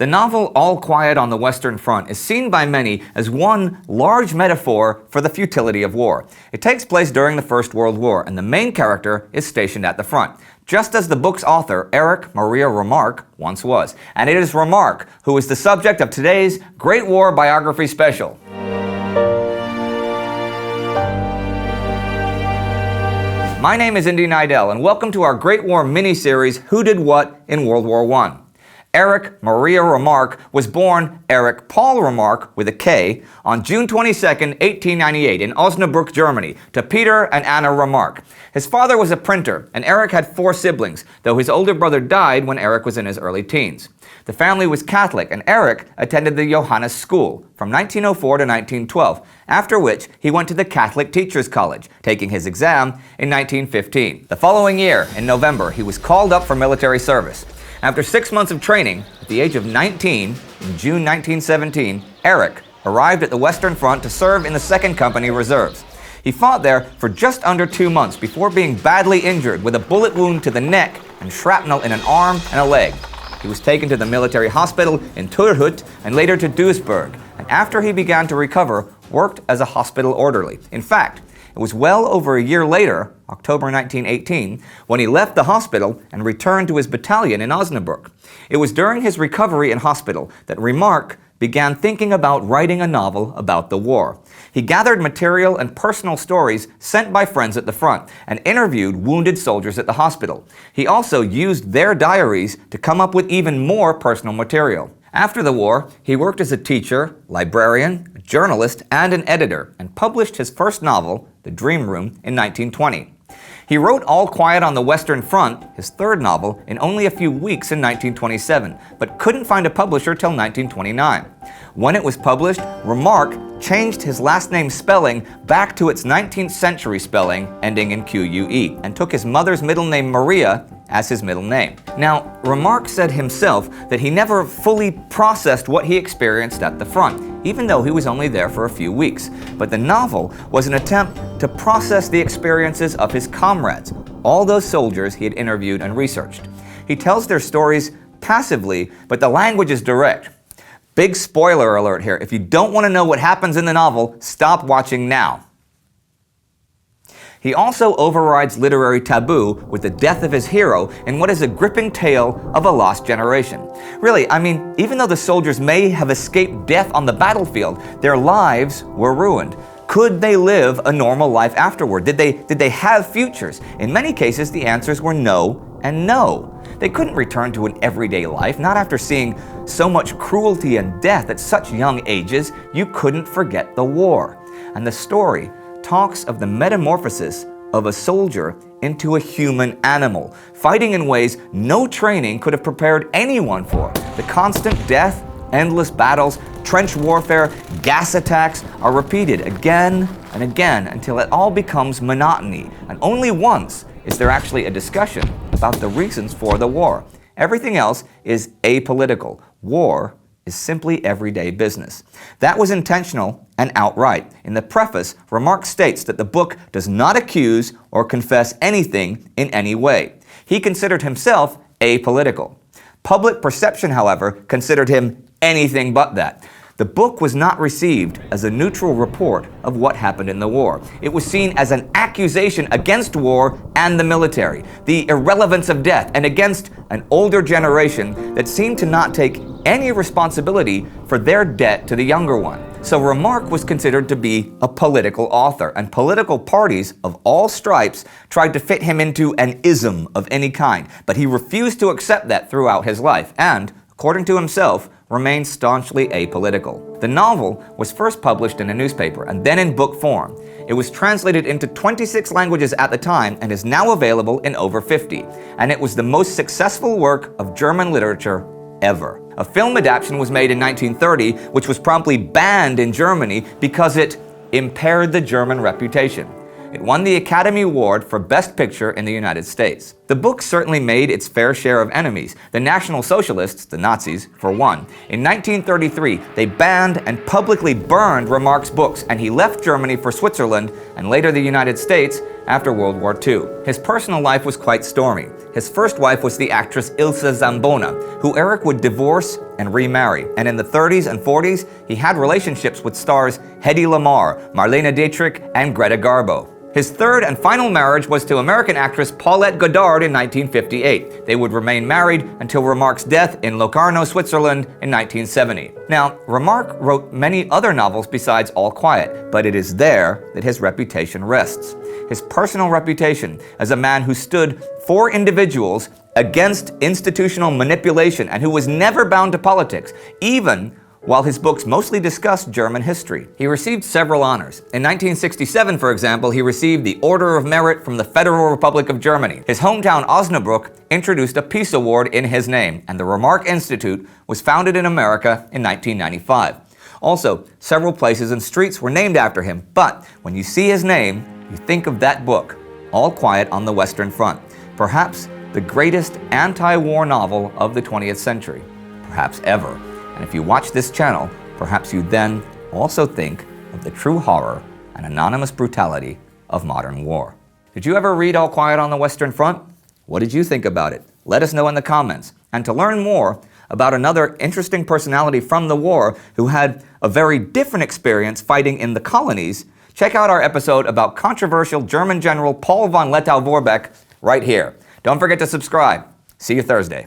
The novel All Quiet on the Western Front is seen by many as one large metaphor for the futility of war. It takes place during the First World War, and the main character is stationed at the front, just as the book's author, Erich Maria Remarque, once was. And it is Remarque who is the subject of today's Great War Biography Special. My name is Indy Nidell, and welcome to our Great War mini-series, Who Did What in World War I. Erich Maria Remarque was born Erich Paul Remarque, with a K, on June 22, 1898 in Osnabrück, Germany, to Peter and Anna Remarque. His father was a printer, and Erich had 4 siblings, though his older brother died when Erich was in his early teens. The family was Catholic, and Erich attended the Johannes School from 1904 to 1912, after which he went to the Catholic Teachers College, taking his exam in 1915. The following year, in November, he was called up for military service. After 6 months of training, at the age of 19, in June 1917, Erich arrived at the Western Front to serve in the 2nd Company Reserves. He fought there for just under 2 months before being badly injured with a bullet wound to the neck and shrapnel in an arm and a leg. He was taken to the military hospital in Turhut and later to Duisburg, and after he began to recover, worked as a hospital orderly. In fact, it was well over a year later, October 1918, when he left the hospital and returned to his battalion in Osnabrück. It was during his recovery in hospital that Remarque began thinking about writing a novel about the war. He gathered material and personal stories sent by friends at the front and interviewed wounded soldiers at the hospital. He also used their diaries to come up with even more personal material. After the war, he worked as a teacher, librarian, journalist, and an editor, and published his first novel, The Dream Room, in 1920. He wrote All Quiet on the Western Front, his 3rd novel, in only a few weeks in 1927, but couldn't find a publisher till 1929. When it was published, Remarque changed his last name's spelling back to its 19th century spelling, ending in QUE, and took his mother's middle name Maria as his middle name. Now, Remarque said himself that he never fully processed what he experienced at the front, even though he was only there for a few weeks. But the novel was an attempt to process the experiences of his comrades, all those soldiers he had interviewed and researched. He tells their stories passively, but the language is direct. Big spoiler alert here. If you don't want to know what happens in the novel, stop watching now. He also overrides literary taboo with the death of his hero in what is a gripping tale of a lost generation. Really, even though the soldiers may have escaped death on the battlefield, their lives were ruined. Could they live a normal life afterward? Did they have futures? In many cases, the answers were no and no. They couldn't return to an everyday life, not after seeing so much cruelty and death at such young ages. You couldn't forget the war. And the story talks of the metamorphosis of a soldier into a human animal, fighting in ways no training could have prepared anyone for. The constant death, endless battles, trench warfare, gas attacks are repeated again and again until it all becomes monotony, and only once is there actually a discussion about the reasons for the war. Everything else is apolitical. War is simply everyday business. That was intentional and outright. In the preface, Remarque states that the book does not accuse or confess anything in any way. He considered himself apolitical. Public perception, however, considered him anything but that. The book was not received as a neutral report of what happened in the war. It was seen as an accusation against war and the military, the irrelevance of death, and against an older generation that seemed to not take any responsibility for their debt to the younger one. So Remarque was considered to be a political author, and political parties of all stripes tried to fit him into an ism of any kind, but he refused to accept that throughout his life, and, according to himself, remained staunchly apolitical. The novel was first published in a newspaper and then in book form. It was translated into 26 languages at the time and is now available in over 50. And it was the most successful work of German literature ever. A film adaptation was made in 1930, which was promptly banned in Germany because it impaired the German reputation. It won the Academy Award for Best Picture in the United States. The book certainly made its fair share of enemies. The National Socialists, the Nazis, for one. In 1933, they banned and publicly burned Remarque's books, and he left Germany for Switzerland and later the United States after World War II. His personal life was quite stormy. His first wife was the actress Ilse Zambona, who Erich would divorce and remarry. And in the 30s and 40s, he had relationships with stars Hedy Lamarr, Marlene Dietrich, and Greta Garbo. His third and final marriage was to American actress Paulette Goddard in 1958. They would remain married until Remarque's death in Locarno, Switzerland in 1970. Now, Remarque wrote many other novels besides All Quiet, but it is there that his reputation rests. His personal reputation as a man who stood for individuals against institutional manipulation and who was never bound to politics, even while his books mostly discussed German history. He received several honors. In 1967, for example, he received the Order of Merit from the Federal Republic of Germany. His hometown Osnabrück introduced a peace award in his name, and the Remarque Institute was founded in America in 1995. Also, several places and streets were named after him, but when you see his name, you think of that book, All Quiet on the Western Front, perhaps the greatest anti-war novel of the 20th century, perhaps ever. And if you watch this channel, perhaps you then also think of the true horror and anonymous brutality of modern war. Did you ever read All Quiet on the Western Front? What did you think about it? Let us know in the comments. And to learn more about another interesting personality from the war who had a very different experience fighting in the colonies, check out our episode about controversial German General Paul von Lettow-Vorbeck right here. Don't forget to subscribe. See you Thursday.